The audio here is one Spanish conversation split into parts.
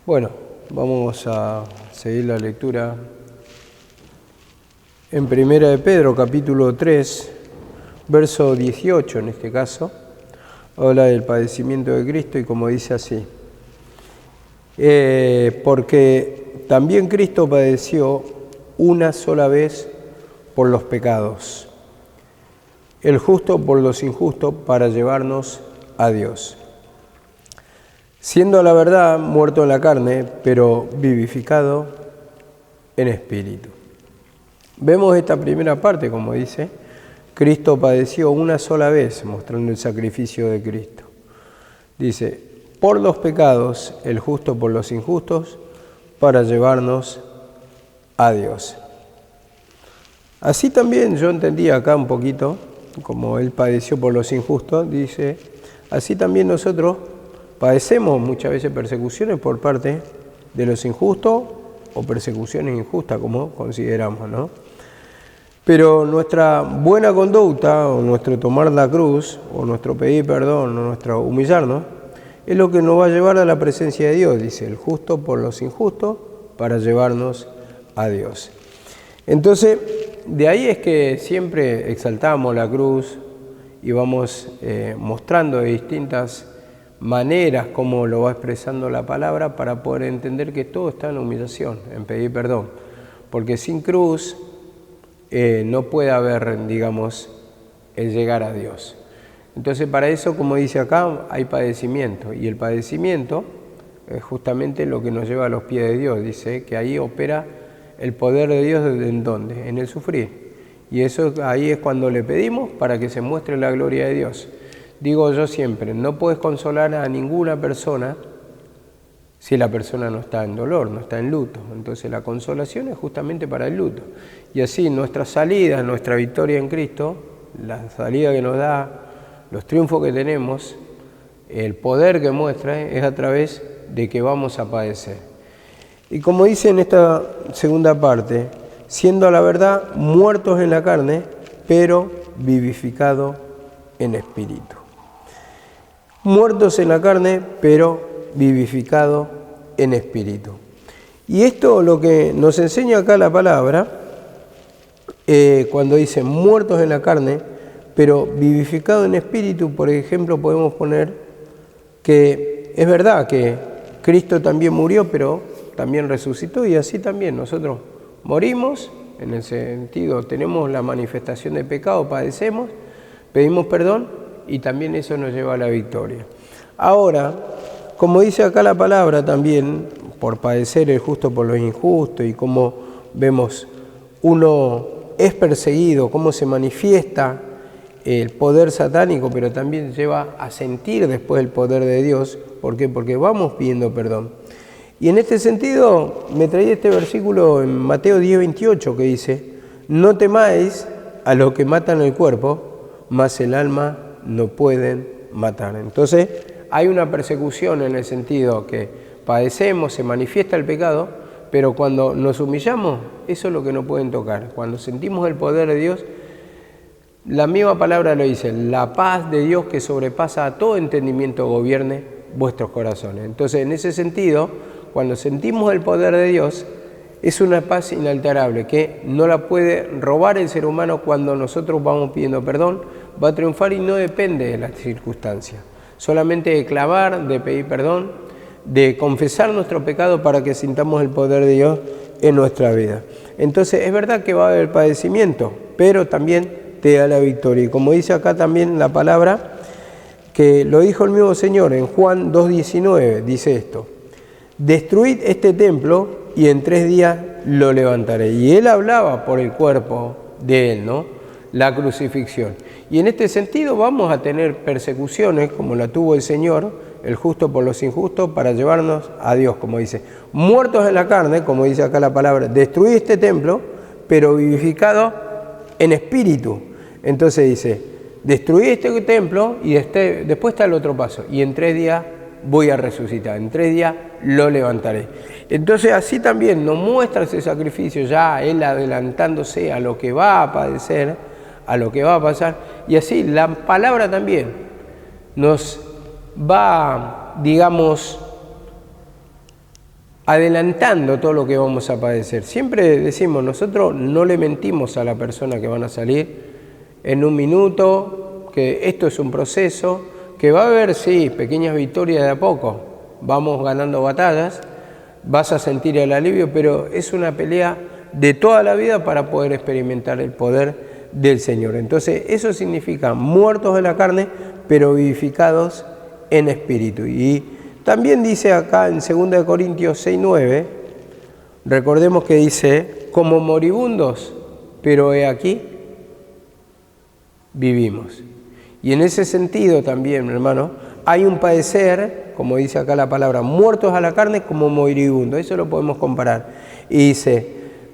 Bueno, vamos a seguir la lectura en Primera de Pedro, capítulo 3, verso 18 en este caso. Habla del padecimiento de Cristo y como dice así. Porque también Cristo padeció una sola vez por los pecados, el justo por los injustos, para llevarnos a Dios. Siendo a la verdad muerto en la carne, pero vivificado en espíritu. Vemos esta primera parte, como dice, Cristo padeció una sola vez, mostrando el sacrificio de Cristo. Dice, por los pecados, el justo por los injustos, para llevarnos a Dios. Así también yo entendí acá un poquito, como Él padeció por los injustos, dice, así también nosotros padecemos muchas veces persecuciones por parte de los injustos o persecuciones injustas, como consideramos, ¿no? Pero nuestra buena conducta, o nuestro tomar la cruz, o nuestro pedir perdón, o nuestro humillarnos, es lo que nos va a llevar a la presencia de Dios, dice, el justo por los injustos, para llevarnos a Dios. Entonces, de ahí es que siempre exaltamos la cruz y vamos mostrando de distintas maneras como lo va expresando la palabra para poder entender que todo está en la humillación, en pedir perdón. Porque sin cruz no puede haber, digamos, el llegar a Dios. Entonces para eso, como dice acá, hay padecimiento. Y el padecimiento es justamente lo que nos lleva a los pies de Dios. Dice que ahí opera el poder de Dios, ¿en dónde? En el sufrir. Y eso ahí es cuando le pedimos para que se muestre la gloria de Dios. Digo yo siempre, no puedes consolar a ninguna persona si la persona no está en dolor, no está en luto. Entonces la consolación es justamente para el luto. Y así nuestra salida, nuestra victoria en Cristo, la salida que nos da, los triunfos que tenemos, el poder que muestra es a través de que vamos a padecer. Y como dice en esta segunda parte, siendo a la verdad muertos en la carne, pero vivificados en espíritu. Muertos en la carne, pero vivificado en espíritu. Y esto lo que nos enseña acá la palabra, cuando dice muertos en la carne, pero vivificado en espíritu, por ejemplo, podemos poner que es verdad que Cristo también murió, pero también resucitó, y así también nosotros morimos, en el sentido, tenemos la manifestación de pecado, padecemos, pedimos perdón, y también eso nos lleva a la victoria. Ahora, como dice acá la palabra también, por padecer el justo por los injustos, y como vemos, uno es perseguido, cómo se manifiesta el poder satánico, pero también lleva a sentir después el poder de Dios. ¿Por qué? Porque vamos pidiendo perdón. Y en este sentido, me traí este versículo en Mateo 10:28 que dice, no temáis a los que matan el cuerpo, mas el alma no pueden matar. Entonces hay una persecución en el sentido que padecemos, se manifiesta el pecado, pero cuando nos humillamos, eso es lo que no pueden tocar. Cuando sentimos el poder de Dios, la misma palabra lo dice, la paz de Dios que sobrepasa a todo entendimiento gobierne vuestros corazones. Entonces en ese sentido, cuando sentimos el poder de Dios, es una paz inalterable que no la puede robar el ser humano. Cuando nosotros vamos pidiendo perdón, va a triunfar y no depende de las circunstancias. Solamente de clamar, de pedir perdón, de confesar nuestro pecado para que sintamos el poder de Dios en nuestra vida. Entonces es verdad que va a haber padecimiento, pero también te da la victoria. Y como dice acá también la palabra, que lo dijo el mismo Señor en Juan 2:19, dice esto, destruid este templo y en 3 días lo levantaré. Y Él hablaba por el cuerpo de Él, ¿no? La crucifixión. Y en este sentido vamos a tener persecuciones como la tuvo el Señor, el justo por los injustos, para llevarnos a Dios, como dice. Muertos en la carne, como dice acá la palabra, destruid este templo, pero vivificado en espíritu. Entonces dice, destruid este templo y después está el otro paso. Y en 3 días voy a resucitar, en 3 días lo levantaré. Entonces así también nos muestra ese sacrificio, ya Él adelantándose a lo que va a padecer, a lo que va a pasar. Y así la palabra también nos va, digamos, adelantando todo lo que vamos a padecer. Siempre decimos, nosotros no le mentimos a la persona que van a salir en un minuto, que esto es un proceso, que va a haber, sí, pequeñas victorias de a poco, vamos ganando batallas, vas a sentir el alivio, pero es una pelea de toda la vida para poder experimentar el poder del Señor. Entonces, eso significa muertos de la carne, pero vivificados en espíritu. Y también dice acá en 2 Corintios 6:9, recordemos que dice, como moribundos, pero he aquí, vivimos. Y en ese sentido también, hermano, hay un padecer, como dice acá la palabra, muertos a la carne como moribundos. Eso lo podemos comparar. Y dice,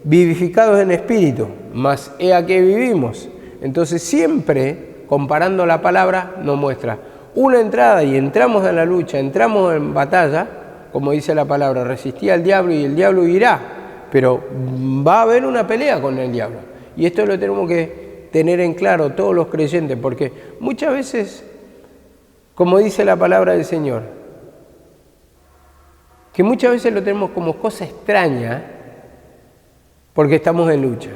vivificados en espíritu, mas he aquí vivimos. Entonces siempre, comparando la palabra, nos muestra una entrada y entramos en la lucha, entramos en batalla, como dice la palabra, resistí al diablo y el diablo huirá. Pero va a haber una pelea con el diablo. Y esto lo tenemos que tener en claro todos los creyentes, porque muchas veces, como dice la palabra del Señor, que muchas veces lo tenemos como cosa extraña, porque estamos en lucha,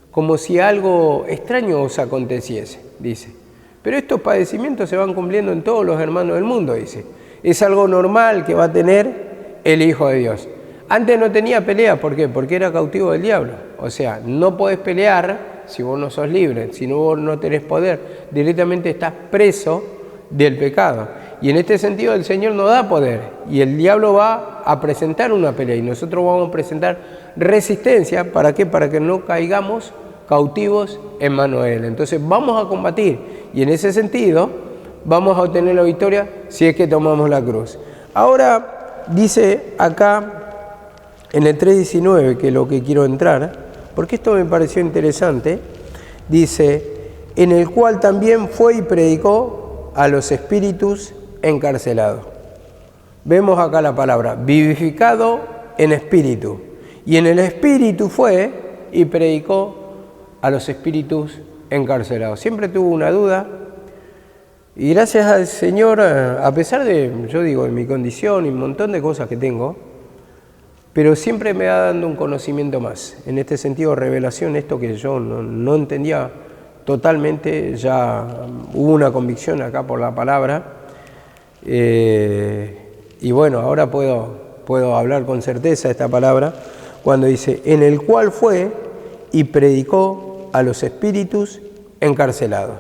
como si algo extraño os aconteciese, dice. Pero estos padecimientos se van cumpliendo en todos los hermanos del mundo, dice. Es algo normal que va a tener el Hijo de Dios. Antes no tenía pelea, ¿por qué? Porque era cautivo del diablo. O sea, no podés pelear si vos no sos libre, si vos no tenés poder, directamente estás preso del pecado. Y en este sentido el Señor nos da poder y el diablo va a presentar una pelea y nosotros vamos a presentar resistencia. ¿Para qué? Para que no caigamos cautivos en manos de Él. Entonces vamos a combatir y en ese sentido vamos a obtener la victoria si es que tomamos la cruz. Ahora dice acá en el 3:19, que es lo que quiero entrar, porque esto me pareció interesante, dice, en el cual también fue y predicó a los espíritus encarcelados. Vemos acá la palabra, vivificado en espíritu. Y en el espíritu fue y predicó a los espíritus encarcelados. Siempre tuve una duda y gracias al Señor, a pesar de, yo digo, de mi condición y un montón de cosas que tengo, pero siempre me va dando un conocimiento más. En este sentido, revelación, esto que yo no entendía totalmente, ya hubo una convicción acá por la palabra. Y bueno, ahora puedo hablar con certeza esta palabra, cuando dice, en el cual fue y predicó a los espíritus encarcelados.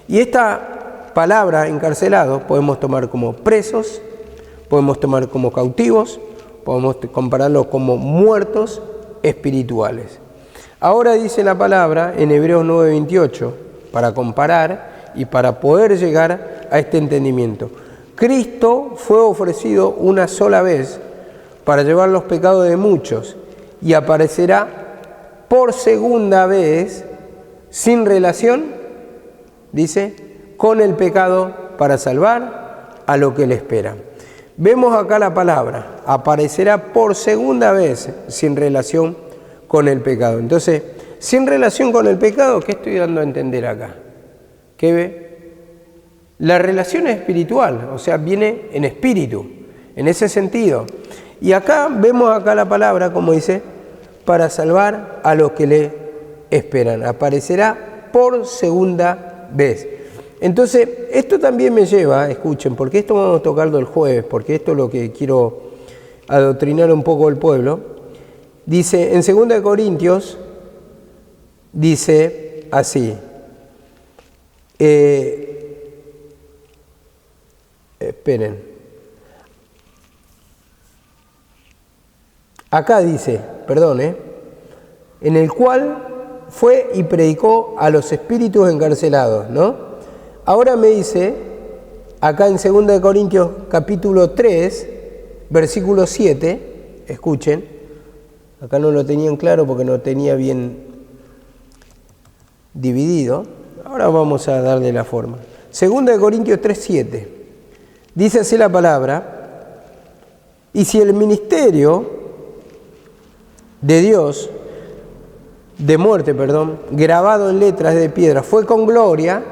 Y esta palabra encarcelados podemos tomar como presos, podemos tomar como cautivos, podemos compararlo como muertos espirituales. Ahora dice la palabra en Hebreos 9:28, para comparar y para poder llegar a este entendimiento. Cristo fue ofrecido una sola vez para llevar los pecados de muchos y aparecerá por segunda vez sin relación, dice, con el pecado para salvar a lo que le espera. Vemos acá la palabra, aparecerá por segunda vez sin relación con el pecado. Entonces, sin relación con el pecado, ¿qué estoy dando a entender acá? ¿Qué ve? La relación es espiritual, o sea, viene en espíritu, en ese sentido. Y acá vemos acá la palabra, como dice, para salvar a los que le esperan. Aparecerá por segunda vez. Entonces, esto también me lleva, escuchen, porque esto vamos a tocarlo el jueves, porque esto es lo que quiero adoctrinar un poco al pueblo. Dice, en 2 Corintios, dice así, esperen, acá dice, perdón, en el cual fue y predicó a los espíritus encarcelados, ¿no? Ahora me dice, acá en 2 Corintios capítulo 3, versículo 7, escuchen, acá no lo tenían claro porque no tenía bien dividido, ahora vamos a darle la forma. 2 Corintios 3, 7, dice así la palabra, y si el ministerio de Dios, de muerte, grabado en letras de piedra, fue con gloria,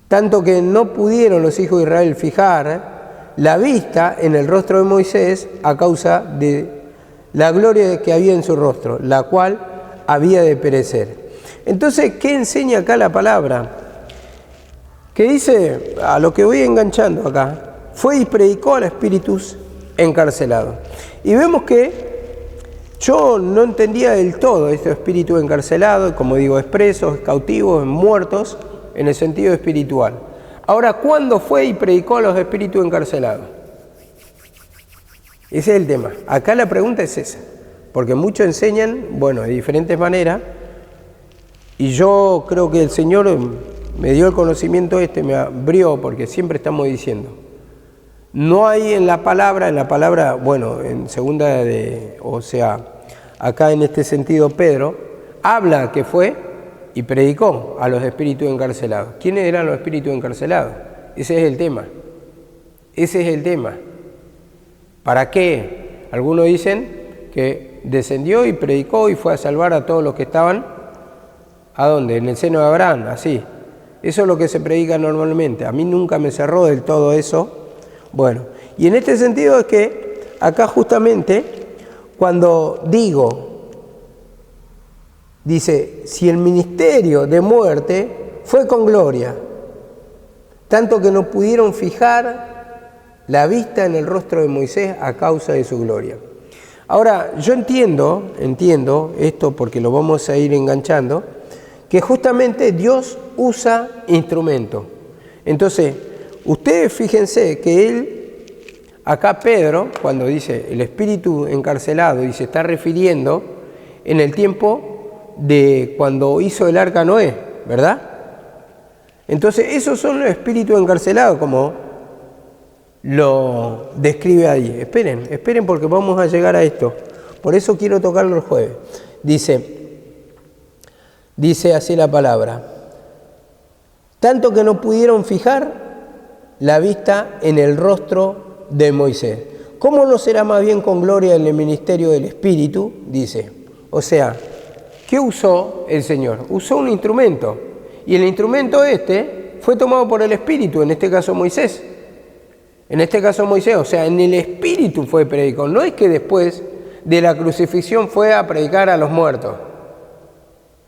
tanto que no pudieron los hijos de Israel fijar la vista en el rostro de Moisés a causa de la gloria que había en su rostro, la cual había de perecer. Entonces, ¿qué enseña acá la palabra? Que dice, a lo que voy enganchando acá, fue y predicó a los espíritus encarcelados. Y vemos que yo no entendía del todo estos espíritus encarcelados, como digo, expresos, cautivos, muertos, en el sentido espiritual. Ahora, ¿cuándo fue y predicó a los espíritus encarcelados? Ese es el tema. Acá la pregunta es esa, porque muchos enseñan, bueno, de diferentes maneras, y yo creo que el Señor me dio el conocimiento me abrió, porque siempre estamos diciendo, no hay en la palabra, bueno, en segunda acá en este sentido Pedro, habla que fue y predicó a los espíritus encarcelados. ¿Quiénes eran los espíritus encarcelados? Ese es el tema. Ese es el tema. ¿Para qué? Algunos dicen que descendió y predicó y fue a salvar a todos los que estaban, ¿a dónde? En el seno de Abraham, así. Eso es lo que se predica normalmente. A mí nunca me cerró del todo eso. Bueno, y en este sentido es que acá justamente cuando dice, si el ministerio de muerte fue con gloria, tanto que no pudieron fijar la vista en el rostro de Moisés a causa de su gloria. Ahora, yo entiendo esto porque lo vamos a ir enganchando, que justamente Dios usa instrumentos. Entonces, ustedes fíjense que acá Pedro, cuando dice el espíritu encarcelado, y se está refiriendo en el tiempo de cuando hizo el arca Noé, ¿verdad? Entonces, esos son los espíritus encarcelados, como lo describe ahí. Esperen porque vamos a llegar a esto. Por eso quiero tocarlo el jueves. Dice así la palabra, tanto que no pudieron fijar la vista en el rostro de Moisés. ¿Cómo no será más bien con gloria en el ministerio del Espíritu? Dice, o sea, ¿qué usó el Señor? Usó un instrumento, y el instrumento fue tomado por el Espíritu, en este caso Moisés. O sea, en el Espíritu fue predicado. No es que después de la crucifixión fue a predicar a los muertos,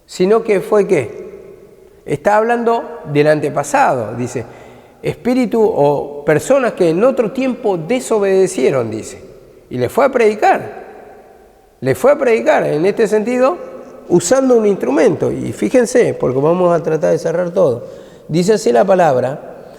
sino que fue ¿qué? Está hablando del antepasado, dice, espíritu o personas que en otro tiempo desobedecieron, dice, y le fue a predicar, en este sentido, usando un instrumento. Y fíjense, porque vamos a tratar de cerrar todo, dice así la palabra,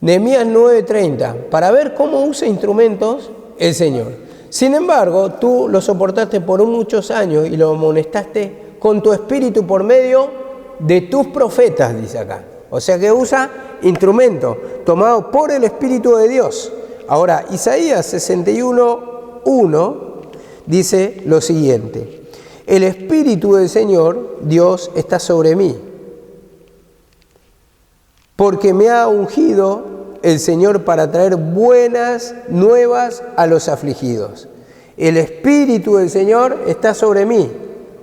Nehemías 9:30, para ver cómo usa instrumentos el Señor. Sin embargo, tú lo soportaste por muchos años y lo amonestaste con tu espíritu por medio de tus profetas, dice acá. O sea que usa instrumentos tomados por el Espíritu de Dios. Ahora, Isaías 61:1 dice lo siguiente, el Espíritu del Señor, Dios, está sobre mí, porque me ha ungido el Señor para traer buenas nuevas a los afligidos. El Espíritu del Señor está sobre mí,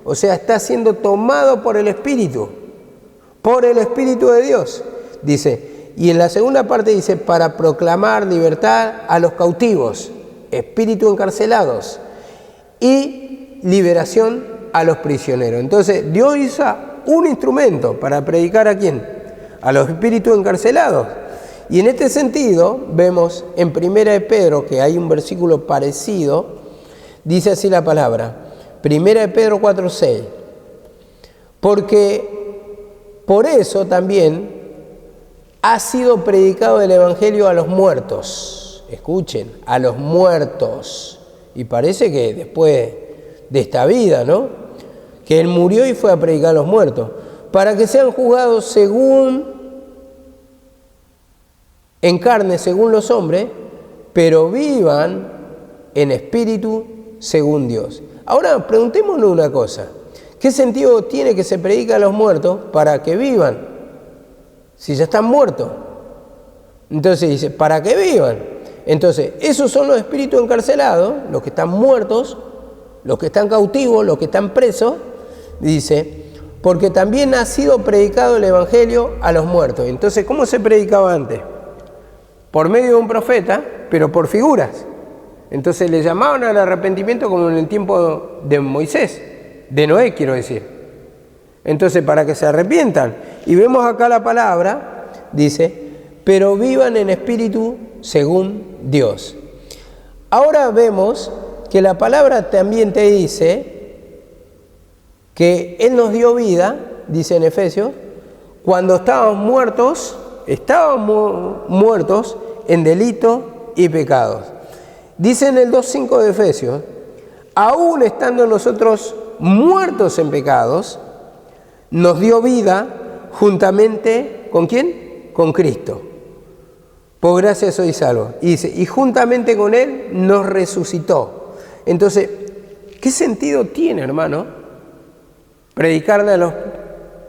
o sea, está siendo tomado por el Espíritu de Dios. Dice, y en la segunda parte dice, para proclamar libertad a los cautivos, espíritu encarcelados, y liberación a los prisioneros. Entonces, Dios usa un instrumento para predicar ¿a quién? A los espíritus encarcelados. Y en este sentido, vemos en 1 de Pedro, que hay un versículo parecido, dice así la palabra, 1 de Pedro 4:6, porque por eso también ha sido predicado el Evangelio a los muertos. Escuchen, a los muertos. Y parece que después de esta vida, ¿no? Que Él murió y fue a predicar a los muertos, para que sean juzgados en carne según los hombres, pero vivan en espíritu según Dios. Ahora, preguntémonos una cosa. ¿Qué sentido tiene que se predique a los muertos para que vivan? Si ya están muertos. Entonces dice, para que vivan. Entonces, esos son los espíritus encarcelados, los que están muertos, los que están cautivos, los que están presos. Dice, porque también ha sido predicado el Evangelio a los muertos. Entonces, ¿cómo se predicaba antes? por medio de un profeta, pero por figuras. Entonces le llamaban al arrepentimiento como en el tiempo de Moisés, de Noé quiero decir. Entonces para que se arrepientan. Y vemos acá la palabra, dice, pero vivan en espíritu según Dios. Ahora vemos que la palabra también te dice que Él nos dio vida, dice en Efesios, cuando estábamos muertos en delito y pecados. Dice en el 2:5 de Efesios, aún estando nosotros muertos en pecados, nos dio vida juntamente, ¿con quién? Con Cristo. Por gracia sois salvos. Y dice, y juntamente con Él nos resucitó. Entonces, ¿qué sentido tiene, hermano, predicarle a los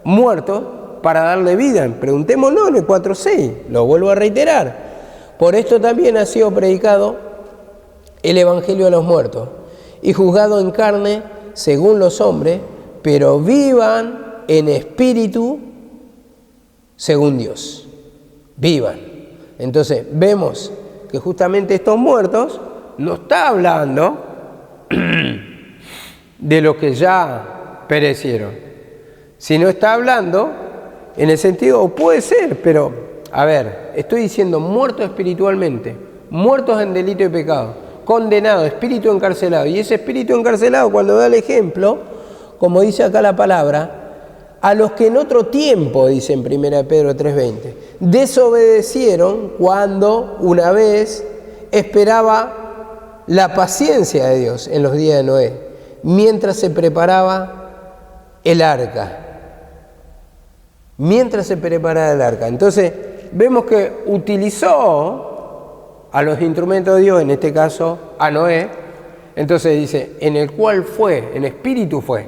muertos para darle vida? Preguntémonos en el 4:6, lo vuelvo a reiterar. Por esto también ha sido predicado el Evangelio a los muertos y juzgado en carne según los hombres, pero vivan en espíritu según Dios. Vivan. Entonces vemos que justamente estos muertos no está hablando de los que ya perecieron, sino está hablando en el sentido, o puede ser, pero a ver, estoy diciendo muertos espiritualmente, muertos en delito y pecado, condenado, espíritu encarcelado. Y ese espíritu encarcelado, cuando da el ejemplo, como dice acá la palabra, a los que en otro tiempo, dice en 1 Pedro 3:20, desobedecieron cuando una vez esperaba la paciencia de Dios en los días de Noé, mientras se preparaba el arca. Mientras se preparaba el arca. Entonces, vemos que utilizó a los instrumentos de Dios, en este caso a Noé. Entonces dice, en el cual fue, en espíritu fue.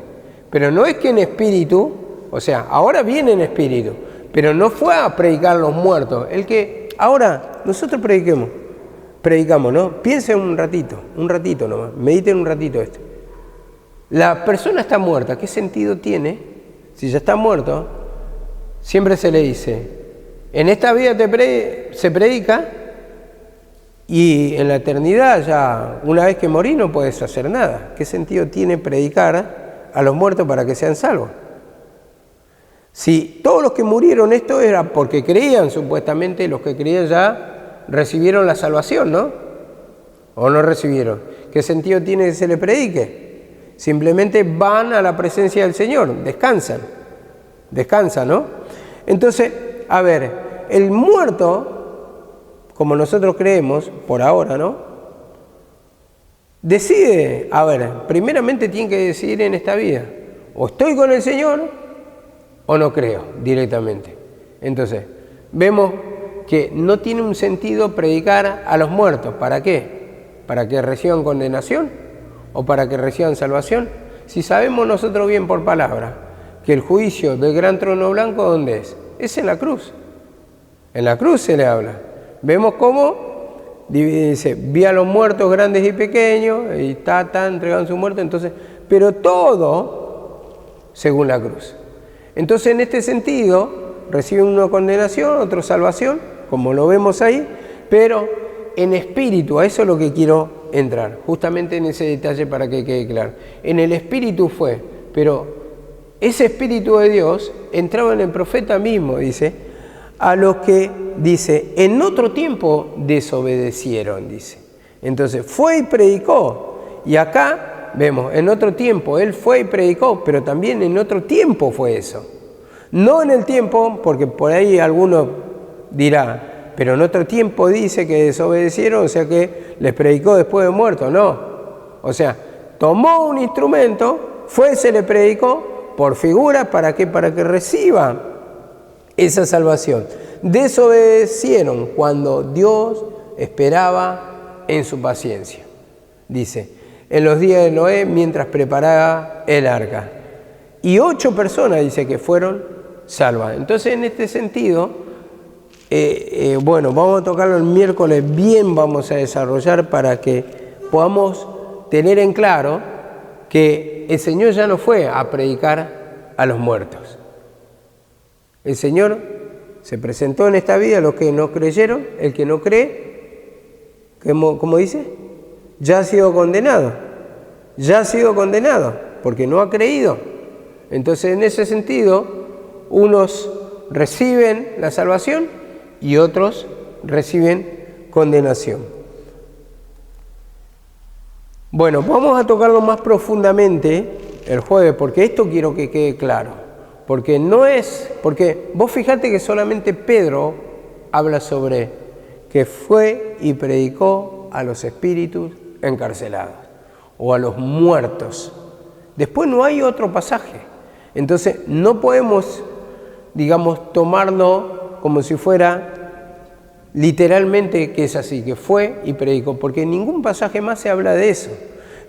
Pero no es que en espíritu, o sea, ahora viene en espíritu, pero no fue a predicar a los muertos. El que ahora nosotros predicamos, ¿no? Piensen un ratito nomás, mediten un ratito esto. La persona está muerta, ¿qué sentido tiene? Si ya está muerto, siempre se le dice, en esta vida se predica y en la eternidad ya, una vez que morís no puedes hacer nada. ¿Qué sentido tiene predicar a los muertos para que sean salvos? Si todos los que murieron esto era porque creían, supuestamente los que creían ya recibieron la salvación, ¿no? ¿O no recibieron? ¿Qué sentido tiene que se le predique? Simplemente van a la presencia del Señor, descansan, ¿no? Entonces, a ver, el muerto, como nosotros creemos, por ahora, ¿no? Decide, a ver, primeramente tiene que decidir en esta vida, o estoy con el Señor, o no creo directamente. Entonces, vemos que no tiene un sentido predicar a los muertos. ¿Para qué? ¿Para que reciban condenación? ¿O para que reciban salvación? Si sabemos nosotros bien por palabra que el juicio del gran trono blanco, ¿dónde es? Es en la cruz. En la cruz se le habla. Vemos cómo dice, vi a los muertos grandes y pequeños, y entregaron su muerte. Entonces, pero todo según la cruz. Entonces, en este sentido, reciben una condenación, otro salvación, como lo vemos ahí, pero en espíritu, a eso es lo que quiero entrar, justamente en ese detalle para que quede claro. En el espíritu fue, pero ese espíritu de Dios entraba en el profeta mismo, dice, a los que, dice, en otro tiempo desobedecieron, dice. Entonces, fue y predicó, y acá vemos, en otro tiempo, él fue y predicó, pero también en otro tiempo fue eso. No en el tiempo, porque por ahí alguno dirá, pero en otro tiempo dice que desobedecieron, o sea que les predicó después de muerto. No. O sea, tomó un instrumento, se le predicó por figura, ¿para qué? Para que reciba esa salvación. Desobedecieron cuando Dios esperaba en su paciencia. Dice, en los días de Noé, mientras preparaba el arca. Y 8 personas, dice, que fueron salvas. Entonces, en este sentido, bueno, vamos a tocarlo el miércoles bien, vamos a desarrollar para que podamos tener en claro que el Señor ya no fue a predicar a los muertos. El Señor Se presentó en esta vida los que no creyeron, el que no cree, ¿cómo dice? Ya ha sido condenado, porque no ha creído. Entonces, en ese sentido, unos reciben la salvación y otros reciben condenación. Bueno, vamos a tocarlo más profundamente el jueves, porque esto quiero que quede claro. Porque vos fijate que solamente Pedro habla sobre que fue y predicó a los espíritus encarcelados o a los muertos. Después no hay otro pasaje. Entonces no podemos, tomarlo como si fuera literalmente que es así, que fue y predicó, porque en ningún pasaje más se habla de eso.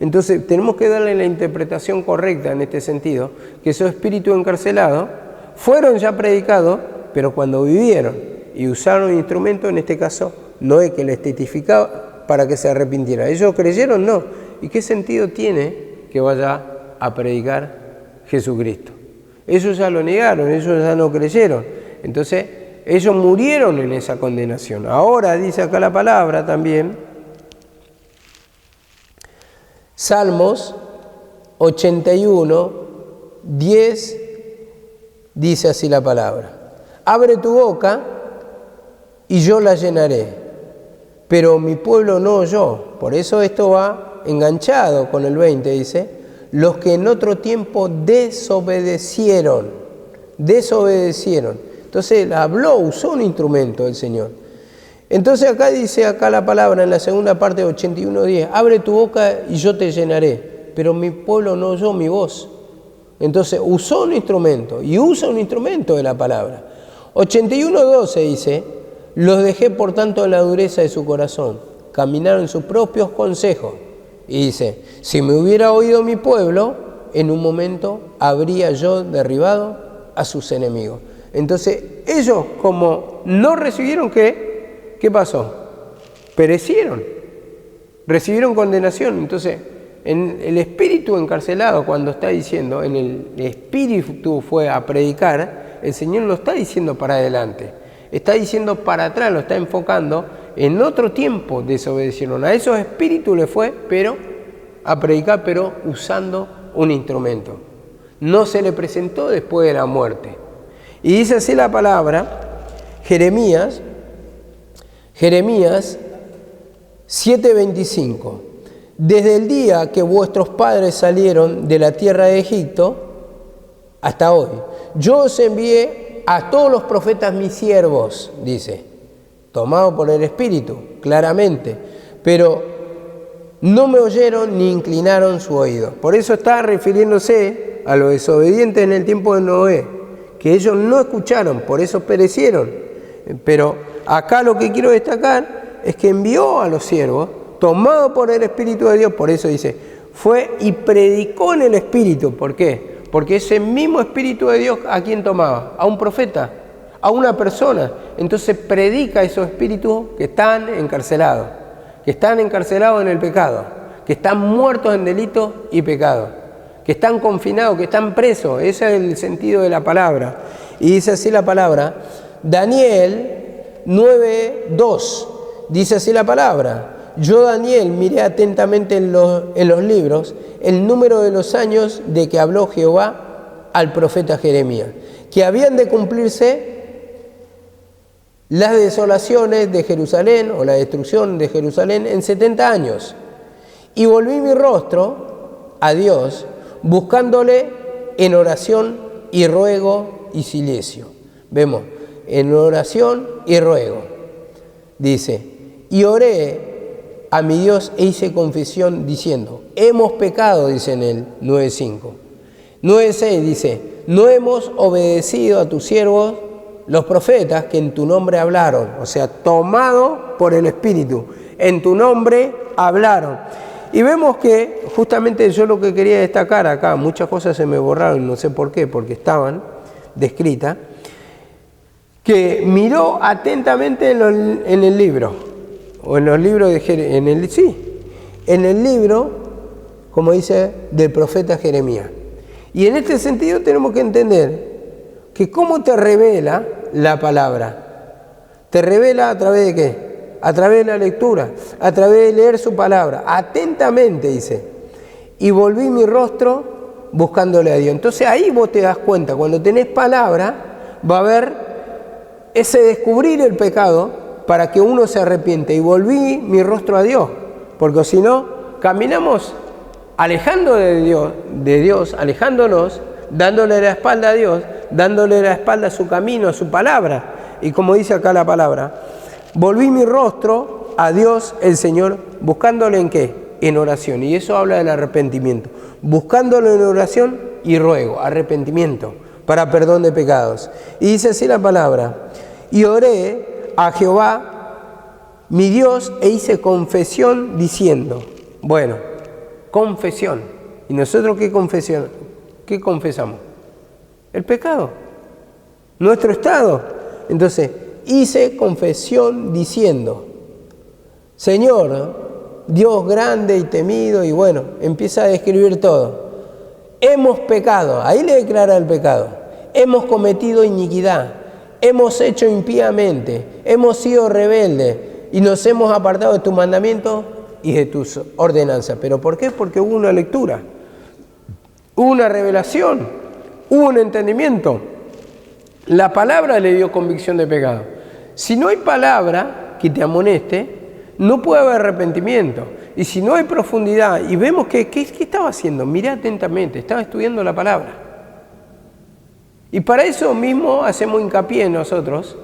Entonces tenemos que darle la interpretación correcta en este sentido, que esos espíritus encarcelados fueron ya predicados, pero cuando vivieron y usaron instrumentos, en este caso Noé, que les testificaba para que se arrepintieran. Ellos creyeron, no. ¿Y qué sentido tiene que vaya a predicar Jesucristo? Ellos ya lo negaron, ellos ya no creyeron. Entonces, ellos murieron en esa condenación. Ahora dice acá la palabra también, Salmos 81, 10, dice así la palabra: abre tu boca y yo la llenaré, pero mi pueblo no oyó. Por eso esto va enganchado con el 20, dice, los que en otro tiempo desobedecieron. Entonces usó un instrumento el Señor. Entonces acá dice la palabra en la segunda parte de 81:10, abre tu boca y yo te llenaré, pero mi pueblo no oyó mi voz. Entonces usó un instrumento y usa un instrumento de la palabra. 81:12 dice, los dejé por tanto en la dureza de su corazón, caminaron en sus propios consejos. Y dice, si me hubiera oído mi pueblo, en un momento habría yo derribado a sus enemigos. Entonces ellos, como no recibieron, ¿qué pasó? Perecieron, recibieron condenación. Entonces, en el espíritu encarcelado, cuando está diciendo, en el espíritu fue a predicar, el Señor no está diciendo para adelante, está diciendo para atrás, lo está enfocando. En otro tiempo desobedecieron, a esos espíritus le fue, pero a predicar, pero usando un instrumento. No se le presentó después de la muerte. Y dice así la palabra, Jeremías 7:25. Desde el día que vuestros padres salieron de la tierra de Egipto hasta hoy, yo os envié a todos los profetas mis siervos, dice, tomado por el Espíritu, claramente, pero no me oyeron ni inclinaron su oído. Por eso está refiriéndose a los desobedientes en el tiempo de Noé, que ellos no escucharon, por eso perecieron. Pero acá lo que quiero destacar es que envió a los siervos, tomado por el Espíritu de Dios. Por eso dice, fue y predicó en el Espíritu. ¿Por qué? Porque ese mismo Espíritu de Dios, ¿a quién tomaba? A un profeta, a una persona. Entonces predica a esos espíritus que están encarcelados en el pecado, que están muertos en delitos y pecados, que están confinados, que están presos. Ese es el sentido de la palabra. Y dice así la palabra, Daniel 9:2, dice así la palabra, yo Daniel miré atentamente en los libros el número de los años de que habló Jehová al profeta Jeremías, que habían de cumplirse las desolaciones de Jerusalén o la destrucción de Jerusalén en 70 años. Y volví mi rostro a Dios, buscándole en oración y ruego y silicio. Vemos, en oración y ruego. Dice, y oré a mi Dios e hice confesión diciendo, hemos pecado, dice en el 9:5. 9:6 dice, no hemos obedecido a tus siervos, los profetas que en tu nombre hablaron, o sea, tomado por el Espíritu, en tu nombre hablaron. Y vemos que justamente yo lo que quería destacar acá, muchas cosas se me borraron, no sé por qué, porque estaban descritas, que miró atentamente en el libro, o en los libros de en el libro, como dice, del profeta Jeremías. Y en este sentido tenemos que entender que cómo te revela la palabra. ¿Te revela a través de qué? A través de la lectura, a través de leer su palabra. Atentamente, dice. Y volví mi rostro buscándole a Dios. Entonces ahí vos te das cuenta, cuando tenés palabra, va a haber ese descubrir el pecado para que uno se arrepiente. Y volví mi rostro a Dios, porque si no, caminamos alejando de Dios, alejándonos, dándole la espalda a Dios, dándole la espalda a su camino, a su palabra. Y como dice acá la palabra, volví mi rostro a Dios el Señor, buscándole ¿en qué? En oración. Y eso habla del arrepentimiento. Buscándole en oración y ruego, arrepentimiento, para perdón de pecados. Y dice así la palabra, y oré a Jehová, mi Dios, e hice confesión diciendo, bueno, confesión. ¿Y nosotros qué confesión? ¿Qué confesamos? El pecado, nuestro estado. Entonces, hice confesión diciendo, Señor, Dios grande y temido, y bueno, empieza a describir todo. Hemos pecado, ahí le declara el pecado. Hemos cometido iniquidad, hemos hecho impíamente, hemos sido rebeldes y nos hemos apartado de tu mandamiento y de tus ordenanzas. ¿Pero por qué? Porque hubo una lectura, hubo una revelación, hubo un entendimiento. La palabra le dio convicción de pecado. Si no hay palabra que te amoneste, no puede haber arrepentimiento. Y si no hay profundidad, y vemos que ¿qué estaba haciendo? Miré atentamente, estaba estudiando la palabra. Y para eso mismo hacemos hincapié nosotros,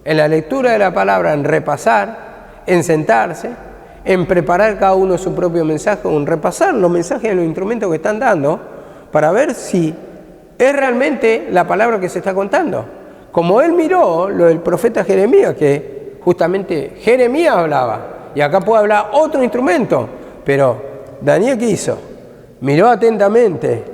en la lectura de la palabra, en repasar, en sentarse, en preparar cada uno su propio mensaje, en repasar los mensajes de los instrumentos que están dando, para ver si es realmente la palabra que se está contando. Como él miró lo del profeta Jeremías, que justamente Jeremías hablaba, y acá puede hablar otro instrumento, pero Daniel, ¿qué hizo? Miró atentamente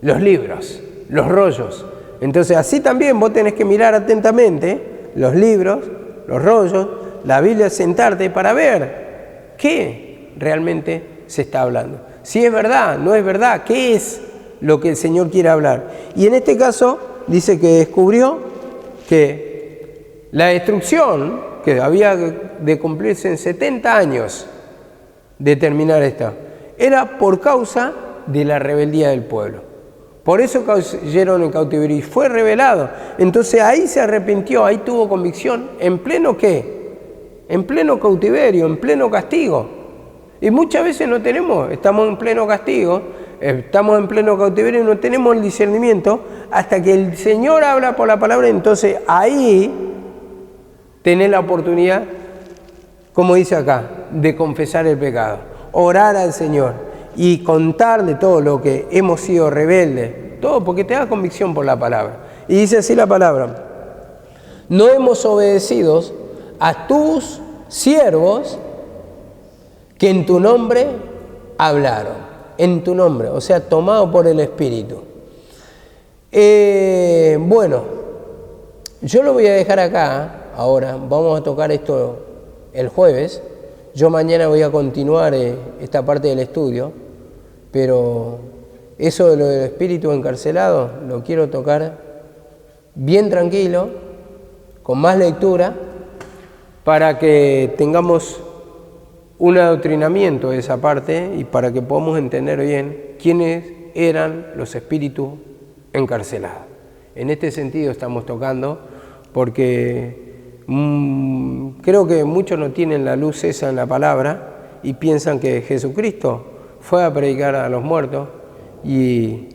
los libros, los rollos. Entonces así también vos tenés que mirar atentamente los libros, los rollos, la Biblia, sentarte para ver qué realmente se está hablando. Si es verdad, no es verdad, qué es lo que el Señor quiere hablar. Y en este caso dice que descubrió que la destrucción que había de cumplirse en 70 años de terminar esta, era por causa de la rebeldía del pueblo. Por eso cayeron en cautiverio y fue revelado. Entonces ahí se arrepintió, ahí tuvo convicción. ¿En pleno qué? En pleno cautiverio, en pleno castigo. Y muchas veces no tenemos, estamos en pleno castigo, estamos en pleno cautiverio y no tenemos el discernimiento hasta que el Señor habla por la palabra. Entonces ahí tenés la oportunidad, como dice acá, de confesar el pecado, orar al Señor y contarle todo lo que hemos sido rebeldes, todo porque te da convicción por la palabra. Y dice así la palabra: no hemos obedecido a tus siervos que en tu nombre hablaron, en tu nombre, o sea, tomado por el Espíritu. Bueno, yo lo voy a dejar acá. Ahora vamos a tocar esto el jueves. Yo mañana voy a continuar esta parte del estudio, pero eso de lo del espíritu encarcelado lo quiero tocar bien tranquilo, con más lectura, para que tengamos un adoctrinamiento de esa parte y para que podamos entender bien quiénes eran los espíritus encarcelados. En este sentido estamos tocando, porque creo que muchos no tienen la luz esa en la palabra y piensan que Jesucristo fue a predicar a los muertos y,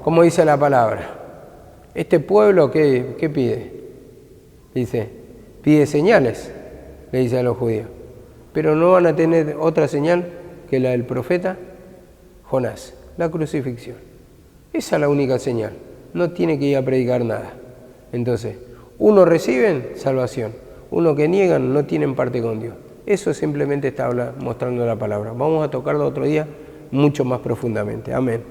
como dice la palabra, este pueblo ¿qué pide? Dice, pide señales, le dice a los judíos, pero no van a tener otra señal que la del profeta Jonás, la crucifixión. Esa es la única señal, no tiene que ir a predicar nada. Entonces, unos reciben salvación, unos que niegan no tienen parte con Dios. Eso simplemente está mostrando la palabra. Vamos a tocarlo otro día mucho más profundamente. Amén.